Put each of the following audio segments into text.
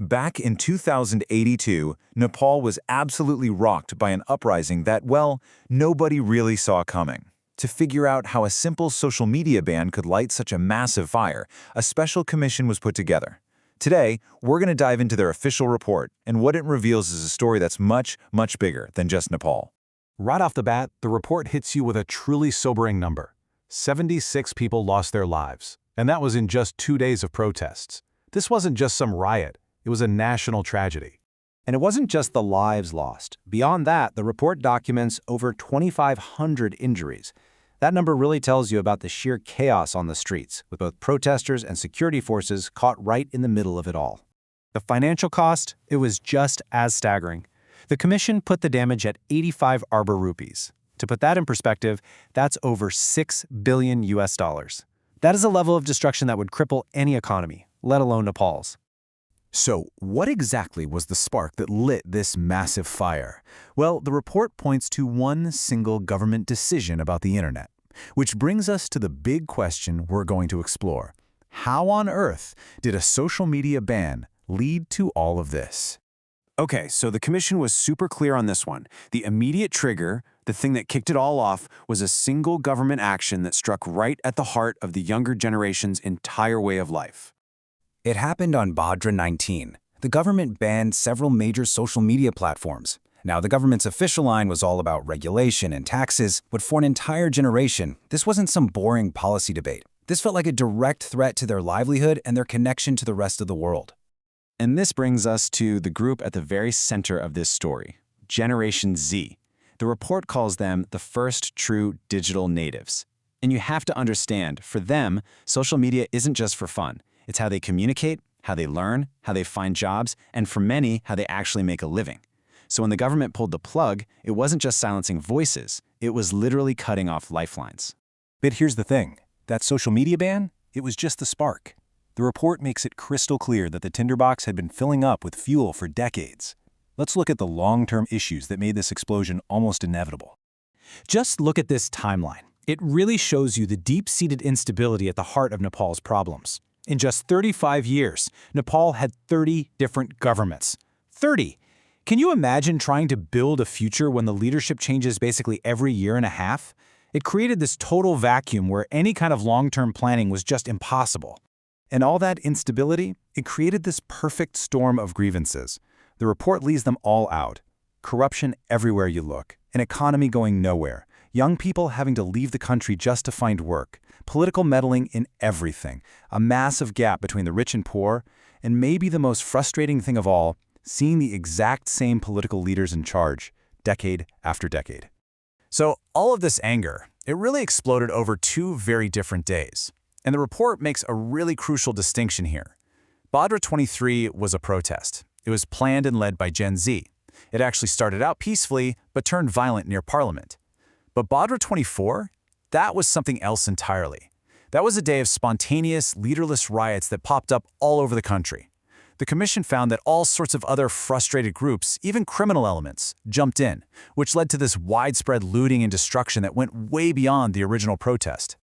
Back in 2082, Nepal was absolutely rocked by an uprising that, well, nobody really saw coming. To figure out how a simple social media ban could light such a massive fire, a special commission was put together. Today, we're going to dive into their official report, and what it reveals is a story that's much, much bigger than just Nepal. Right off the bat, the report hits you with a truly sobering number. 76 people lost their lives, and that was in just 2 days of protests. This wasn't just some riot, it was a national tragedy. And it wasn't just the lives lost. Beyond that, the report documents over 2,500 injuries. That number really tells you about the sheer chaos on the streets, with both protesters and security forces caught right in the middle of it all. The financial cost, it was just as staggering. The commission put the damage at 85 arbor rupees. To put that in perspective, that's over $6 billion US. That is a level of destruction that would cripple any economy, let alone Nepal's. So, what exactly was the spark that lit this massive fire? Well, the report points to one single government decision about the internet, which brings us to the big question we're going to explore. How on earth did a social media ban lead to all of this? Okay, so the commission was super clear on this one. The immediate trigger, the thing that kicked it all off, was a single government action that struck right at the heart of the younger generation's entire way of life. It happened on Bhadra 19. The government banned several major social media platforms. Now, the government's official line was all about regulation and taxes, but for an entire generation, this wasn't some boring policy debate. This felt like a direct threat to their livelihood and their connection to the rest of the world. And this brings us to the group at the very center of this story, Generation Z. The report calls them the first true digital natives. And you have to understand, for them, social media isn't just for fun. It's how they communicate, how they learn, how they find jobs, and for many, how they actually make a living. So when the government pulled the plug, it wasn't just silencing voices, it was literally cutting off lifelines. But here's the thing, that social media ban, it was just the spark. The report makes it crystal clear that the tinderbox had been filling up with fuel for decades. Let's look at the long-term issues that made this explosion almost inevitable. Just look at this timeline. It really shows you the deep-seated instability at the heart of Nepal's problems. In just 35 years, Nepal had 30 different governments. 30! Can you imagine trying to build a future when the leadership changes basically every year and a half? It created this total vacuum where any kind of long-term planning was just impossible. And all that instability, it created this perfect storm of grievances. The report leaves them all out. Corruption everywhere you look, an economy going nowhere, young people having to leave the country just to find work, political meddling in everything, a massive gap between the rich and poor, and maybe the most frustrating thing of all, seeing the exact same political leaders in charge, decade after decade. So, all of this anger, it really exploded over 2 very different days. And the report makes a really crucial distinction here. Bhadra 23 was a protest. It was planned and led by Gen Z. It actually started out peacefully, but turned violent near Parliament. But Bhadra 24? That was something else entirely. That was a day of spontaneous, leaderless riots that popped up all over the country. The commission found that all sorts of other frustrated groups, even criminal elements, jumped in, which led to this widespread looting and destruction that went way beyond the original protest.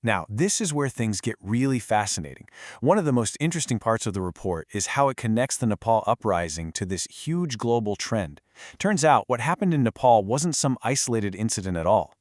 Now, this is where things get really fascinating. One of the most interesting parts of the report is how it connects the Nepal uprising to this huge global trend. Turns out, what happened in Nepal wasn't some isolated incident at all.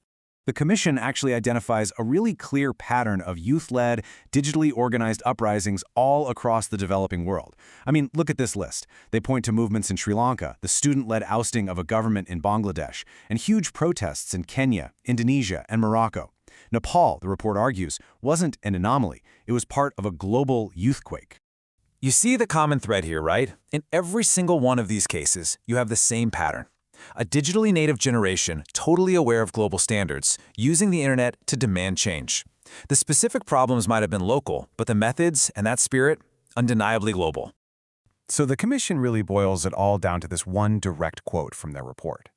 The commission actually identifies a really clear pattern of youth-led, digitally organized uprisings all across the developing world. I mean, look at this list. They point to movements in Sri Lanka, the student-led ousting of a government in Bangladesh, and huge protests in Kenya, Indonesia, and Morocco. Nepal, the report argues, wasn't an anomaly. It was part of a global youthquake. You see the common thread here, right? In every single one of these cases, you have the same pattern. A digitally native generation, totally aware of global standards, using the internet to demand change. The specific problems might have been local, but the methods and that spirit, undeniably global. So the commission really boils it all down to this one direct quote from their report.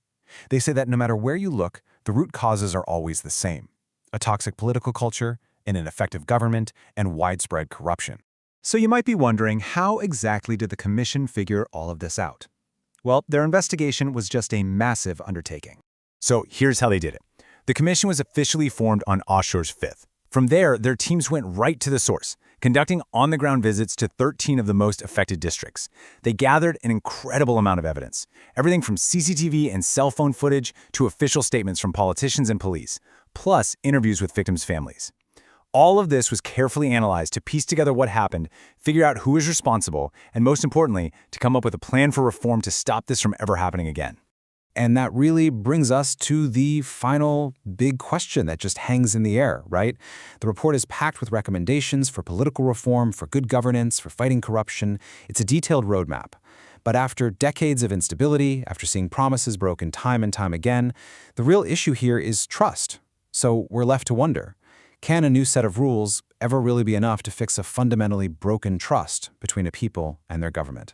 They say that no matter where you look, the root causes are always the same: a toxic political culture, an ineffective government, and widespread corruption. So you might be wondering, how exactly did the commission figure all of this out? Well, their investigation was just a massive undertaking. So here's how they did it. The commission was officially formed on Ashur's 5th. From there, their teams went right to the source, conducting on-the-ground visits to 13 of the most affected districts. They gathered an incredible amount of evidence, everything from CCTV and cell phone footage to official statements from politicians and police, plus interviews with victims' families. All of this was carefully analyzed to piece together what happened, figure out who is responsible, and most importantly, to come up with a plan for reform to stop this from ever happening again. And that really brings us to the final big question that just hangs in the air, right? The report is packed with recommendations for political reform, for good governance, for fighting corruption. It's a detailed roadmap. But after decades of instability, after seeing promises broken time and time again, the real issue here is trust. So we're left to wonder, can a new set of rules ever really be enough to fix a fundamentally broken trust between a people and their government?